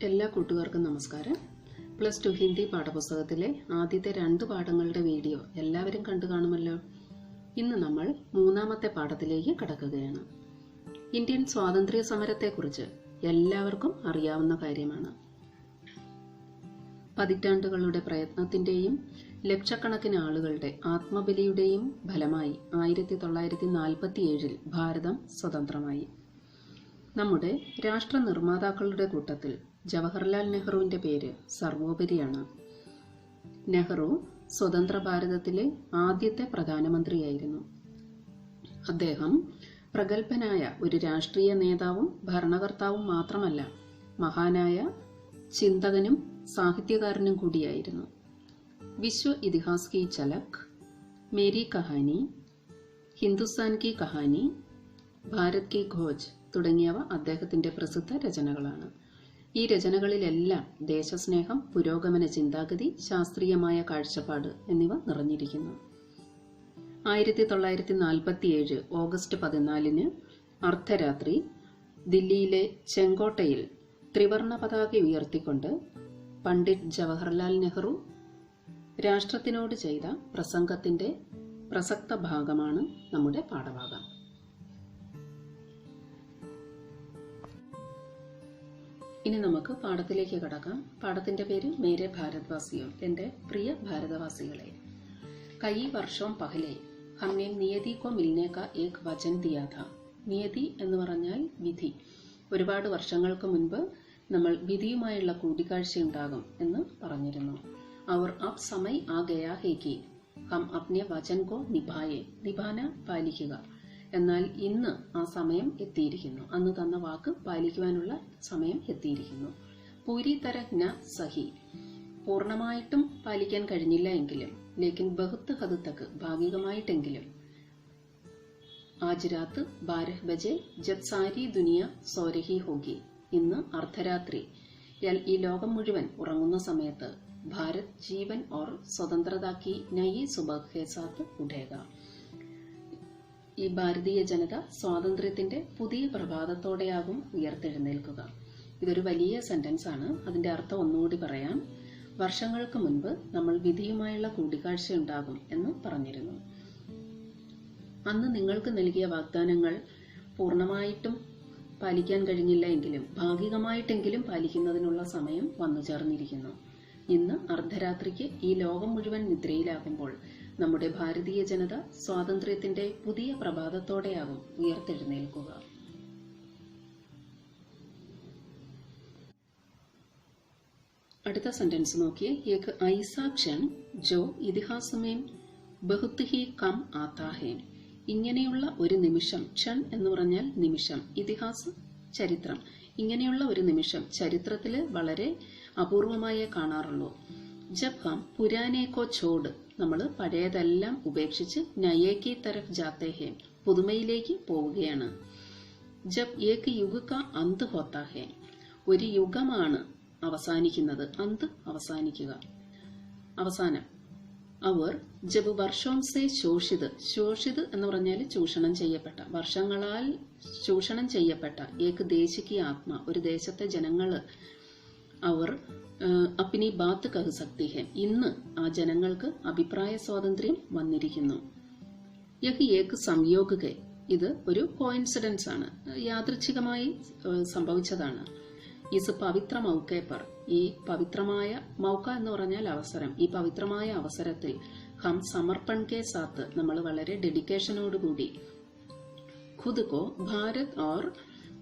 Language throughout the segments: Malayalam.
എല്ലാ കൂട്ടുകാർക്കും നമസ്കാരം. +2 ഹിന്ദി പാഠപുസ്തകത്തിലെ ആദ്യത്തെ 2 പാഠങ്ങളുടെ വീഡിയോ എല്ലാവരും കണ്ടു കാണുമല്ലോ. ഇന്ന് നമ്മൾ 3ാമത്തെ പാഠത്തിലേക്ക് കടക്കുകയാണ്. ഇന്ത്യൻ സ്വാതന്ത്ര്യ സമരത്തെക്കുറിച്ച് എല്ലാവർക്കും അറിയാവുന്ന കാര്യമാണ്. പതിറ്റാണ്ടുകളുടെ പ്രയത്നത്തിന്റെയും ലക്ഷക്കണക്കിന് ആളുകളുടെ ആത്മബലിയുടെയും ഫലമായി 1947 ഭാരതം സ്വതന്ത്രമായി. നമ്മുടെ രാഷ്ട്ര നിർമ്മാതാക്കളുടെ കൂട്ടത്തിൽ ജവഹർലാൽ നെഹ്റുവിന്റെ പേര് സർവോപരിയാണ്. നെഹ്റു സ്വതന്ത്ര ഭാരതത്തിലെ ആദ്യത്തെ പ്രധാനമന്ത്രിയായിരുന്നു. അദ്ദേഹം പ്രഗത്ഭനായ ഒരു രാഷ്ട്രീയ നേതാവും ഭരണകർത്താവും മാത്രമല്ല, മഹാനായ ചിന്തകനും സാഹിത്യകാരനും കൂടിയായിരുന്നു. വിശ്വ ഇതിഹാസ് കി ഝലക്, മേരി കഹാനി, ഹിന്ദുസ്ഥാൻ കി കഹാനി, ഭാരത് കി ഖോജ് തുടങ്ങിയവ അദ്ദേഹത്തിന്റെ പ്രസിദ്ധ രചനകളാണ്. ഈ രചനകളിലെല്ലാം ദേശസ്നേഹം, പുരോഗമന ചിന്താഗതി, ശാസ്ത്രീയമായ കാഴ്ചപ്പാട് എന്നിവ നിറഞ്ഞിരിക്കുന്നു. 1947 ഓഗസ്റ്റ് 14 അർദ്ധരാത്രി ദില്ലിയിലെ ചെങ്കോട്ടയിൽ ത്രിവർണ പതാക ഉയർത്തിക്കൊണ്ട് പണ്ഡിറ്റ് ജവഹർലാൽ നെഹ്റു രാഷ്ട്രത്തിനോട് ചെയ്ത പ്രസംഗത്തിന്റെ പ്രസക്ത ഭാഗമാണ് നമ്മുടെ പാഠഭാഗം. ഇനി നമുക്ക് പാഠത്തിലേക്ക് കടക്കാം. പാഠത്തിന്റെ പേര് മേരെ ഭാരത്വാസിയോ, എന്റെ പ്രിയ ഭാരതവാസികളെ. കയി വർഷോം പഹലെ ഹംനെ നിയതി കോ മിൽനെ കാ ഏക് വചൻ ദിയാ ഥാ. നിയതി എന്ന് പറഞ്ഞാൽ വിധി. ഒരുപാട് വർഷങ്ങൾക്ക് മുൻപ് നമ്മൾ വിധിയുമായുള്ള കൂടിക്കാഴ്ചയുണ്ടാകും എന്ന് പറഞ്ഞിരുന്നു. അവർ അബ് സമയ് ആ ഗയാ ഹേ കി ഹം അപ്നെ വചൻ കോ നിഭായേ. നിഭാന പാലിക്കുക. എന്നാൽ ഇന്ന് ആ സമയം എത്തിയിരിക്കുന്നു. അന്ന് തന്ന വാക്ക് പാലിക്കുവാനുള്ള സമയം എത്തിയിരിക്കുന്നു. പൂരി തരഹ് ന സഹി, പൂർണ്ണമായിട്ടും പാലിക്കാൻ കഴിഞ്ഞില്ല എങ്കിലും, ലേക്കിൻ ബഹുത്ത് ഹദ് തക്ക്, ഭാഗികമായിട്ടെങ്കിലും. ആജ് രാത്ത് 12 ബജെ ജബ് സാരി ദുനിയ സോരഹി ഹോഗി, ഇന്ന് അർദ്ധരാത്രി ഈ ലോകം മുഴുവൻ ഉറങ്ങുന്ന സമയത്ത് ഭാരത് ജീവൻ or Swatantrata Ki Nayi സുബഹ് K സാത്ത് ഉഠേഗ. ഈ ഭാരതീയ ജനത സ്വാതന്ത്ര്യത്തിന്റെ പുതിയ പ്രഭാതത്തോടെയാകും ഉയർത്തെഴുന്നേൽക്കുക. ഇതൊരു വലിയ സെന്റൻസ് ആണ്. അതിന്റെ അർത്ഥം ഒന്നുകൂടി പറയാം. വർഷങ്ങൾക്ക് മുൻപ് നമ്മൾ വിധിയുമായുള്ള കൂടിക്കാഴ്ചയുണ്ടാകും എന്ന് പറഞ്ഞിരുന്നു. അന്ന് നിങ്ങൾക്ക് നൽകിയ വാഗ്ദാനങ്ങൾ പൂർണ്ണമായിട്ടും പാലിക്കാൻ കഴിഞ്ഞില്ല എങ്കിലും ഭാഗികമായിട്ടെങ്കിലും പാലിക്കുന്നതിനുള്ള സമയം വന്നു ചേർന്നിരിക്കുന്നു. ഇന്ന് അർദ്ധരാത്രിക്ക് ഈ ലോകം മുഴുവൻ നിദ്രയിലാകുമ്പോൾ നമ്മുടെ ഭാരതീയ ജനത സ്വാതന്ത്ര്യത്തിന്റെ പുതിയ പ്രഭാതത്തോടെയാകും ഉയർത്തെഴുന്നേൽക്കുക. അടുത്ത സെന്റൻസ് നോക്കിയേ. ഏക് ഐസാ ക്ഷൺ ജോ ഇതിഹാസ് മേം ബഹുത് ഹി കം ആതാ ഹേ. ഇങ്ങനെയുള്ള ഒരു നിമിഷം, ക്ഷൺ എന്ന് പറഞ്ഞാൽ നിമിഷം, ഇതിഹാസ് ചരിത്രം. ഇങ്ങനെയുള്ള ഒരു നിമിഷം ചരിത്രത്തില് വളരെ അപൂർവമായേ കാണാറുള്ളൂ. ജബ് ഹം പുരാനെ കോ ഛോഡ്, നമ്മൾ പഴയതെല്ലാം ഉപേക്ഷിച്ച് നയേക്കി തരഫ് ജാത്തേ ഹേ, പുതുമയിലേക്ക് പോവുകയാണ്. ജബ് ഏക് യുഗ് കാ അന്ത് ഹോത്താ ഹേ, ഒരു യുഗമാണ് അവസാനിക്കുന്നത്. അന്ത് അവസാനിക്കുക, അവസാനം. അവർ ജബ് വർഷോം സേ ശോഷിത്, ശോഷിത് എന്ന് പറഞ്ഞാൽ ചൂഷണം ചെയ്യപ്പെട്ട, വർഷങ്ങളാൽ ചൂഷണം ചെയ്യപ്പെട്ട, ഏക് ദേശിക്ക് ആത്മ, ഒരു ദേശത്തെ ജനങ്ങള് അവർ അപ്പിനി ബാത്ത് കഹ് സക്തി ഹെ, ഇന്ന് ആ ജനങ്ങൾക്ക് അഭിപ്രായ സ്വാതന്ത്ര്യം വന്നിരിക്കുന്നു. യഹ് ഏക് സംയോഗ് ഹെ, ഇത് ഒരു കോയിൻസിഡൻസ് ആണ്, യാദൃച്ഛികമായി സംഭവിച്ചതാണ്. ഇസ് പവിത്ര മൗക്കെ പർ, ഈ പവിത്രമായ മൗക്ക എന്ന് പറഞ്ഞാൽ അവസരം, ഈ പവിത്രമായ അവസരത്തിൽ ഹം സമർപ്പൺ കെ സാത്ത്, നമ്മൾ വളരെ ഡെഡിക്കേഷനോടുകൂടി, ഖുദ് കോ ഭാരത് ഓർ,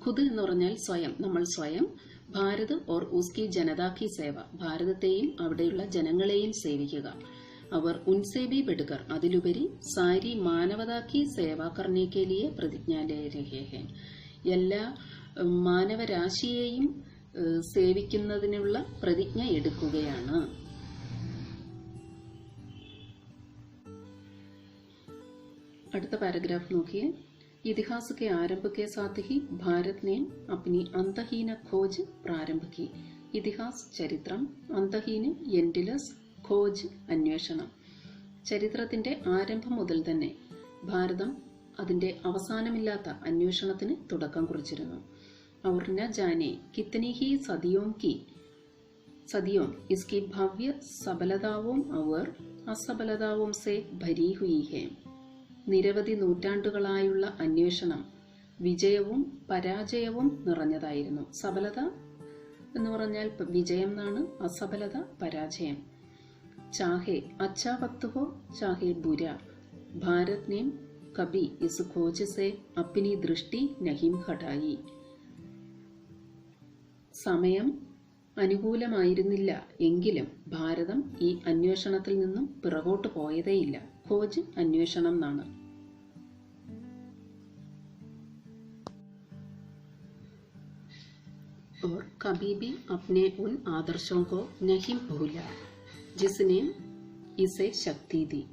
ഖുദ് എന്ന് പറഞ്ഞാൽ സ്വയം, നമ്മൾ സ്വയം, ഭാരത് ഓർ ഉസ്കി ജനതാ കി സേവ, ഭാരതത്തെയും അവിടെയുള്ള ജനങ്ങളെയും സേവിക്കുക. അവർ ഉൻസേ ഭി ബഡ്കർ, അതിലുപരി സാരി മാനവതാ കി സേവ കർനെ കെ ലിയെ പ്രതിജ്ഞ ലേ രഹേ ഹേ, എല്ലാ മാനവരാശിയെയും സേവിക്കുന്നതിനുള്ള പ്രതിജ്ഞ എടുക്കുകയാണ്. അടുത്ത പാരഗ്രാഫ് നോക്കിയേ. ഇതിഹാസ് के आरंभ के साथ ही भारत ने अपनी अंतहीन खोज प्रारंभ की. ഇതിഹാസ് ചരിത്രം, അന്തഹീന് എൻഡിലസ്, ഖോജ് അന്വേഷണം. ചരിത്രത്തിന്റെ ആരംഭം മുതൽ തന്നെ ഭാരതം അതിന്റെ അവസാനമില്ലാത്ത അന്വേഷണത്തിന് തുടക്കം കുറിച്ചിരുന്നു. और न जाने कितनी ही सदियों इसकी भव्य സബലതാവും और അസബലതാവും से भरी हुई है. നിരവധി നൂറ്റാണ്ടുകളായുള്ള അന്വേഷണം വിജയവും പരാജയവും നിറഞ്ഞതായിരുന്നു. സബലത എന്ന് പറഞ്ഞാൽ വിജയം എന്നാണ്, അസബലത പരാജയം. चाहे अच्छा वक्त हो चाहे बुरा, भारत ने कभी इस खोज से अपनी दृष्टि नहीं हटाई. സമയം അനുകൂലമായിരുന്നില്ല എങ്കിലും ഭാരതം ഈ അന്വേഷണത്തിൽ നിന്നും പിറകോട്ട് പോയതേയില്ല. खोज അന്വേഷണം എന്നാണ്. और कभी भी अपने उन आदर्शों को नहीं भूला जिसने इसे शक्ति दी.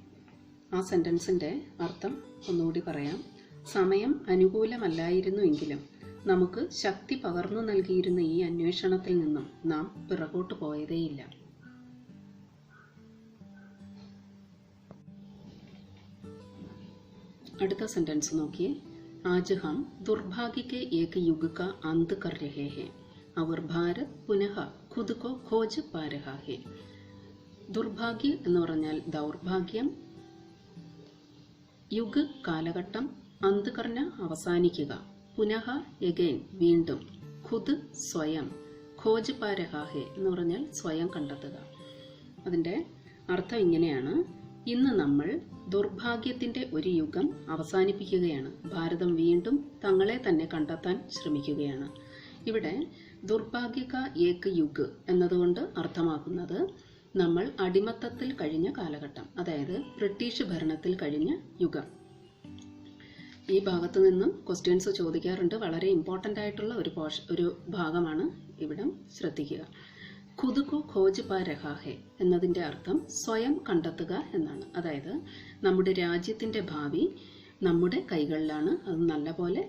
ആ സെന്റൻസിന്റെ അർത്ഥം ഒന്നുകൂടി പറയാം. സമയം അനുകൂലമല്ലായിരുന്നുവെങ്കിലും നമുക്ക് ശക്തി പകർന്നു നൽകിയിരുന്ന ഈ അന്വേഷണത്തിൽ നിന്നും നാം പിറകോട്ട് പോയതേയില്ല. അടുത്ത സെന്റൻസ് നോക്കിയേ. आज हम दुर्भाग्य के एक युग का अंत कर रहे हैं और भारत पुनः खुद को खोज पा रहा है. ദുർഭാഗ്യ എന്ന് പറഞ്ഞാൽ ദൗർഭാഗ്യം, യുഗ് കാലഘട്ടം, അന്ത്കർണ അവസാനിക്കുക, പുനഃ എഗൈൻ വീണ്ടും, ഖുദ് സ്വയം, ഖോജ് പാ രഹാ ഹെ എന്ന് പറഞ്ഞാൽ സ്വയം കണ്ടെത്തുക. അതിൻ്റെ അർത്ഥം ഇങ്ങനെയാണ്: ഇന്ന് നമ്മൾ ദുർഭാഗ്യത്തിൻ്റെ ഒരു യുഗം അവസാനിപ്പിക്കുകയാണ്. ഭാരതം വീണ്ടും തങ്ങളെ തന്നെ കണ്ടെത്താൻ ശ്രമിക്കുകയാണ്. ഇവിടെ ദുർഭാഗ്യക ഏക് യുഗ് എന്നതുകൊണ്ട് അർത്ഥമാക്കുന്നത് നമ്മൾ അടിമത്തത്തിൽ കഴിഞ്ഞ കാലഘട്ടം, അതായത് ബ്രിട്ടീഷ് ഭരണത്തിൽ കഴിഞ്ഞ യുഗം. ഈ ഭാഗത്തു നിന്നും ക്വസ്റ്റ്യൻസ് ചോദിക്കാറുണ്ട്. വളരെ ഇമ്പോർട്ടൻ്റ് ആയിട്ടുള്ള ഒരു ഭാഗമാണ്. ഇവിടെ ശ്രദ്ധിക്കുക. ഖുദ് കോ ഖോജ് പാ രഹാ ഹെ എന്നതിൻ്റെ അർത്ഥം സ്വയം കണ്ടെത്തുക എന്നാണ്. അതായത് നമ്മുടെ രാജ്യത്തിൻ്റെ ഭാവി നമ്മുടെ കൈകളിലാണ്. അത് നല്ലപോലെ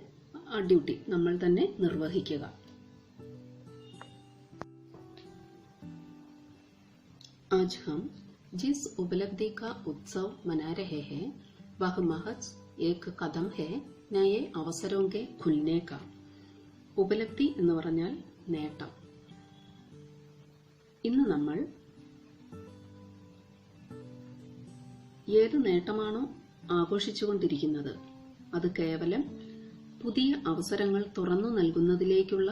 ആ ഡ്യൂട്ടി നമ്മൾ തന്നെ നിർവഹിക്കുക. आज हम जिस उपलब्धि का उत्सव मना रहे हैं वह महज एक कदम है नए अवसरों के खुलने का. ഉപലബ്ധി എന്ന് പറഞ്ഞാൽ നേട്ടം. ഇന്ന് നമ്മൾ ഏത് നേട്ടമാണോ ആഘോഷിച്ചുകൊണ്ടിരിക്കുന്നത് അത് കേവലം പുതിയ അവസരങ്ങൾ തുറന്നു നൽകുന്നതിലേക്കുള്ള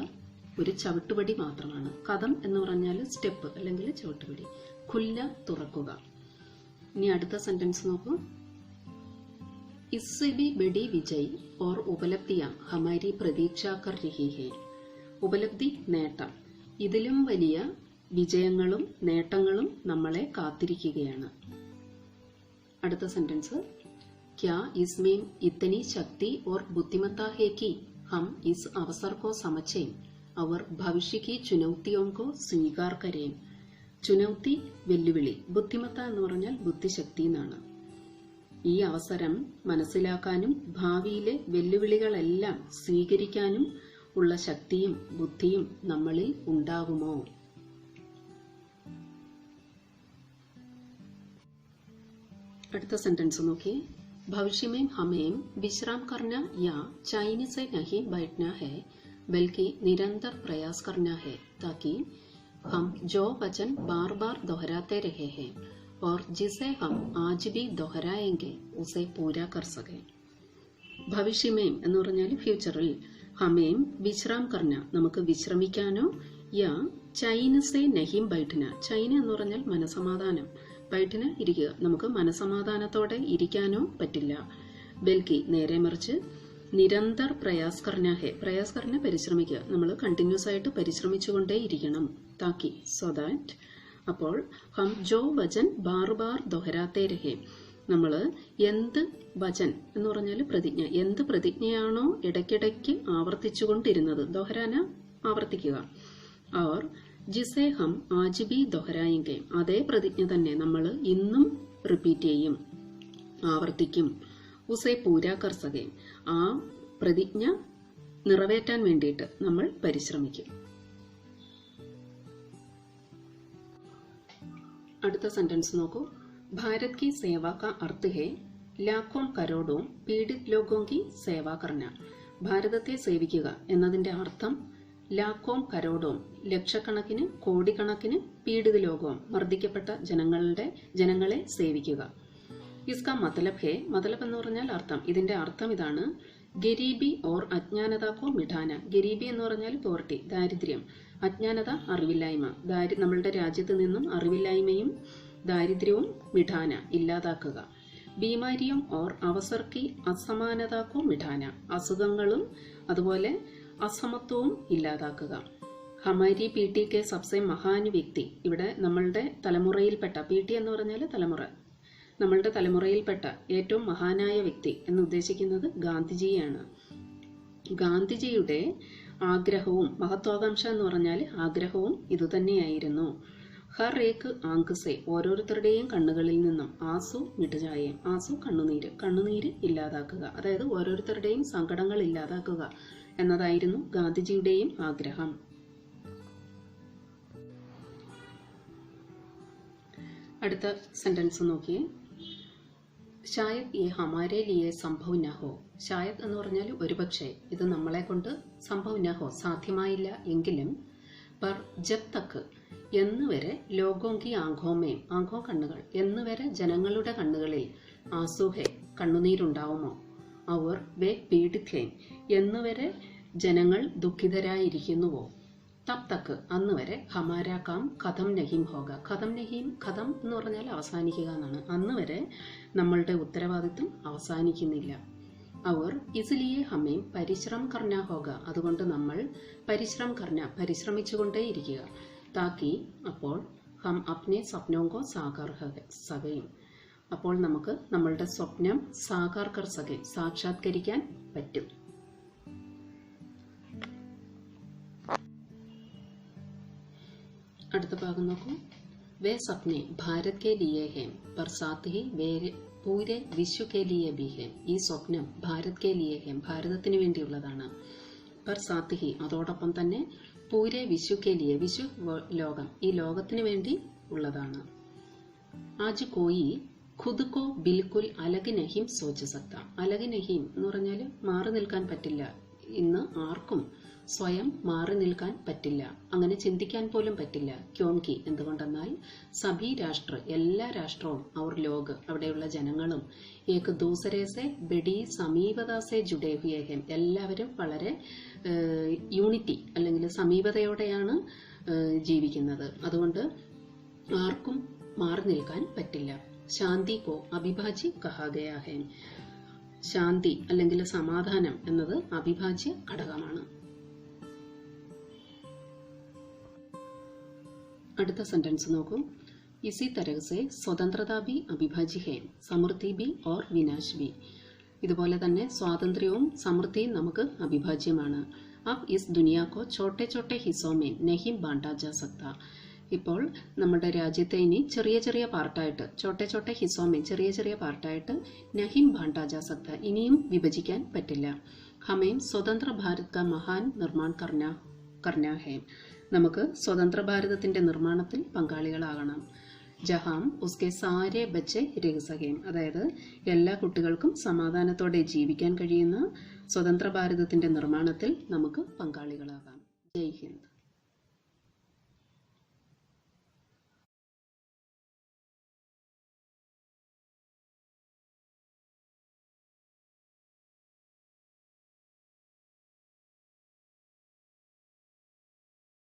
ഒരു ചവിട്ടുപടി മാത്രമാണ്. കദം എന്ന് പറഞ്ഞാൽ സ്റ്റെപ്പ് അല്ലെങ്കിൽ ചവിട്ടുപടി. ഖുല്ല തുറക്കുക. ഇനി അടുത്ത സെന്റൻസ് നോക്കൂ. इससे भी बड़ी विजय और उपलब्धियां हमारी प्रतीक्षा कर रही है. ഉപലബ്ധി നേട്ടം. ഇതിലും വലിയ വിജയങ്ങളും നേട്ടങ്ങളും നമ്മളെ കാത്തിരിക്കുകയാണ്. അടുത്ത സെന്റൻസ്. क्या इसमें इतनी शक्ति और बुद्धिमत्ता है कि हम इस अवसर को समझें और भविष्य की चुनौतियों को स्वीकार करें. ചുനൗത്തി വെല്ലുവിളി, ബുദ്ധിമത്ത എന്ന് പറഞ്ഞാൽ ബുദ്ധിശക്തി എന്നാണ്. ഈ അവസരം മനസ്സിലാക്കാനും ഭാവിയിലെ വെല്ലുവിളികളെല്ലാം സ്വീകരിക്കാനും ഉള്ള ശക്തിയും ബുദ്ധിയും നമ്മളിൽ ഉണ്ടാകുമോ? അടുത്ത സെന്റൻസ് നോക്കിയേ. भविष्य में हमें विश्राम करना या चैन से नहीं बैठना है बल्कि निरंतर प्रयास करना है ताकि हम जो वचन बार बार दोहराते रहे हैं और जिसे हम आज भी दोहराएंगे उसे पूरा कर सकें. ഭവിഷ്യമേം എന്ന് പറഞ്ഞാൽ ഫ്യൂച്ചറിൽ, ഹമേം വിശ്രാം കർണ നമുക്ക് വിശ്രമിക്കാനോ, യാ ചൈനസെ നഹിം ബൈഠന, ചൈന എന്ന് പറഞ്ഞാൽ മനസമാധാനം, ബൈഠന ഇരിക്കുക, നമുക്ക് മനസമാധാനത്തോടെ ഇരിക്കാനോ പറ്റില്ല. ബൽക്കി നേരെ മറിച്ച്, നിരന്തർ പ്രയാസ് കർണ ഹെ, പ്രയാസ് കർണ പരിശ്രമിക്കുക, നമ്മൾ കണ്ടിന്യൂസ് ആയിട്ട് പരിശ്രമിച്ചുകൊണ്ടേ ഇരിക്കണം. താക്കി സോ ദാറ്റ്. അപ്പോൾ ഹം ജോ വചൻ ബാർ ബാർ ദൊഹരാത്തേ രഹേ, നമ്മൾ എന്ത് വചൻ എന്ന് പറഞ്ഞാൽ പ്രതിജ്ഞ, എന്ത് പ്രതിജ്ഞയാണോ ഇടയ്ക്കിടയ്ക്ക് ആവർത്തിച്ചുകൊണ്ടിരുന്നത്, ദോഹരാന ആവർത്തിക്കുക, और जिसे हम आज भी दोहराएंगे, അതേ പ്രതിജ്ഞ തന്നെ നമ്മൾ ഇന്നും റിപ്പീറ്റ് ചെയ്യും, ആവർത്തിക്കും. ഉസേ പൂരാ കർ സകേ, ആ പ്രതിജ്ഞ നിറവേറ്റാൻ വേണ്ടിയിട്ട് നമ്മൾ പരിശ്രമിക്കും. അടുത്ത സെന്റൻസ് നോക്കൂ. भारत की सेवा का अर्थ है लाखों करोड़ों पीड़ित लोगों की सेवा करना. ഭാരതത്തെ സേവിക്കുക എന്നതിന്റെ അർത്ഥം ലാഖോം കരോടോം ലക്ഷക്കണക്കിന് കോടിക്കണക്കിന് പീഡിത ലോകവും മർദ്ദിക്കപ്പെട്ട ജനങ്ങളെ സേവിക്കുക. ഇസ്കാ മതലബ് ഹേ, മതലബ് എന്ന് പറഞ്ഞാൽ അർത്ഥം. ഇതിന്റെ അർത്ഥം ഇതാണ്: ഗരീബി ഓർ അജ്ഞാനത കോ മിഠാന. ഗരീബി എന്ന് പറഞ്ഞാൽ പോവർട്ടി, ദാരിദ്ര്യം. അജ്ഞാനത, അറിവില്ലായ്മ. നമ്മളുടെ രാജ്യത്ത് നിന്നും അറിവില്ലായ്മയും ദാരിദ്ര്യവും മിഠാന, ഇല്ലാതാക്കുക. ബീമാരിയും ഓർ അവസർക്കി അസമാനത കോ മിഠാന. അസുഖങ്ങളും അതുപോലെ അസമത്വവും ഇല്ലാതാക്കുക. ഹമാരി പി ടി കെ സബ്സെ മഹാൻ വ്യക്തി. ഇവിടെ നമ്മളുടെ തലമുറയിൽപ്പെട്ട, പി ടി എന്ന് പറഞ്ഞാൽ തലമുറ, നമ്മളുടെ തലമുറയിൽപ്പെട്ട ഏറ്റവും മഹാനായ വ്യക്തി എന്ന് ഉദ്ദേശിക്കുന്നത് ഗാന്ധിജിയാണ്. ഗാന്ധിജിയുടെ ആഗ്രഹവും മഹത്വാകാംക്ഷ എന്ന് പറഞ്ഞാൽ ആഗ്രഹവും ഇതുതന്നെയായിരുന്നു. ഹർ ഏക്ക് ആങ്ക്സെ, ഓരോരുത്തരുടെയും കണ്ണുകളിൽ നിന്നും ആസു മിട്ടുചായം. ആസു കണ്ണുനീര്, കണ്ണുനീര് ഇല്ലാതാക്കുക. അതായത് ഓരോരുത്തരുടെയും സങ്കടങ്ങൾ ഇല്ലാതാക്കുക എന്നതായിരുന്നു ഗാന്ധിജിയുടെയും ആഗ്രഹം. അടുത്ത സെന്റൻസ് നോക്കിയേ. ഷായത് യേ ഹമാരെ ലിയേ സംഭവ് ന ഹോ. ഷായത് എന്ന് പറഞ്ഞാൽ ഒരുപക്ഷെ ഇത് നമ്മളെ കൊണ്ട് സംഭവ് ന ഹോ, സാധ്യമായില്ല എങ്കിലും, പർ ജബ് തക്ക് എന്നുവരെ, ലോകോങ്കി ആഘോമേം, ആഘോ കണ്ണുകൾ, എന്നുവരെ ജനങ്ങളുടെ കണ്ണുകളിൽ, ആസുഹേ കണ്ണുനീരുണ്ടാവുമോ, അവർ വേ പീഡിതേം എന്നുവരെ ജനങ്ങൾ ദുഃഖിതരായിരിക്കുന്നുവോ, തബ് തക്ക് അന്നുവരെ, ഹമാരാ കാം ഖതം നഹീം ഹോഗ. ഖതം നഹീം, ഖതം എന്ന് പറഞ്ഞാൽ അവസാനിക്കുക എന്നാണ്. അന്നുവരെ നമ്മളുടെ ഉത്തരവാദിത്വം അവസാനിക്കുന്നില്ല. അവർ ഇസ്ലിയെ ഹമേം പരിശ്രം കർണ ഹോഗ. അതുകൊണ്ട് നമ്മൾ പരിശ്രം കർണ, പരിശ്രമിച്ചുകൊണ്ടേയിരിക്കുക. താക്കി അപ്പോൾ ഹം അപ്നെ സ്വപ്നോങ്കോ സാകാർ സകയും. അപ്പോൾ നമുക്ക് നമ്മളുടെ സ്വപ്നം സാകാർ കർ സകെ, സാക്ഷാത്കരിക്കാൻ പറ്റും. അടുത്ത ഭാഗം നോക്കൂ. വേ സപ്നെ ഭാരത് കെ ലിയേ ഹേം പർ സാത്ത് ഹി പൂരെ വിശ്വ കെ ലിയേ ബി ഹേം. ഈ സ്വപ്നം ഭാരത് കെ ലിയേ ഹേം, ഭാരതത്തിന് വേണ്ടിയുള്ളതാണ്. പർ സാത്ത് ഹി അതോടൊപ്പം തന്നെ, പൂരെ വിശ്വ കെ ലിയേ, വിശ്വ ലോകം, ഈ ലോകത്തിന് വേണ്ടി ഉള്ളതാണ്. ആജ് കോയി ഖുദ് കോ ബിൽക്കുൽ അലഗ് നഹീം സോച്ച് സക്ത. അലഗ് നഹീം എന്ന് പറഞ്ഞാൽ മാറി നിൽക്കാൻ പറ്റില്ല. ഇന്ന് ആർക്കും സ്വയം മാറി നിൽക്കാൻ പറ്റില്ല, അങ്ങനെ ചിന്തിക്കാൻ പോലും പറ്റില്ല. ക്യോങ്കി എന്തുകൊണ്ടെന്നാൽ, സഭി രാഷ്ട്ര, എല്ലാ രാഷ്ട്രവും, അവർ ലോക് അവിടെയുള്ള ജനങ്ങളും, ഏക് ദൂസരെ സെ ബഡി സമീപത സെ ജുഡേ ഹുയേ ഹേം, എല്ലാവരും വളരെ യൂണിറ്റി അല്ലെങ്കിൽ സമീപതയോടെയാണ് ജീവിക്കുന്നത്. അതുകൊണ്ട് ആർക്കും മാറി നിൽക്കാൻ പറ്റില്ല. ശാന്തി കോ അവിഭാജ്യ കഹാ ഗയാ ഹേ. ശാന്തി അല്ലെങ്കിൽ സമാധാനം എന്നത് അവിഭാജ്യ ഘടകമാണ്. അടുത്ത സെന്റൻസ് നോക്കൂ. ഇസി തരഹ് സെ സ്വതന്ത്രത ഭി അവിഭാജ്യ ഹേ, സമൃദ്ധി ഭി ഓർ വിനാശ് ഭി. ഇതുപോലെ തന്നെ സ്വാതന്ത്ര്യവും സമൃദ്ധിയും നമുക്ക് അവിഭാജ്യമാണ്. അബ് is Duniya co Chhote Chhote ഹിസ്സോ may നഹീം ബാണ്ടാ ജാ സക്ത. ഇപ്പോൾ നമ്മുടെ രാജ്യത്തെ ഇനി ചെറിയ ചെറിയ പാർട്ടായിട്ട്, ചോട്ടെ ചോട്ടെ ഹിസ്സോ മേ, ചെറിയ ചെറിയ പാർട്ടായിട്ട്, നഹീം ബാണ്ടാ ജാ സക്ത, ഇനിയും വിഭജിക്കാൻ പറ്റില്ല. ഹമേം സ്വതന്ത്ര ഭാരത് കാ മഹാൻ നിർമ്മാൺ കർനാ ഹേ. നമുക്ക് സ്വതന്ത്ര ഭാരതത്തിന്റെ നിർമ്മാണത്തിൽ പങ്കാളികളാകണം. ജഹാം ഉസ്കെ സാരെ ബച്ചെ രഹ് സകേം. അതായത് എല്ലാ കുട്ടികൾക്കും സമാധാനത്തോടെ ജീവിക്കാൻ കഴിയുന്ന സ്വതന്ത്ര ഭാരതത്തിന്റെ നിർമ്മാണത്തിൽ നമുക്ക് പങ്കാളികളാകാം. ജയ് ഹിന്ദ്.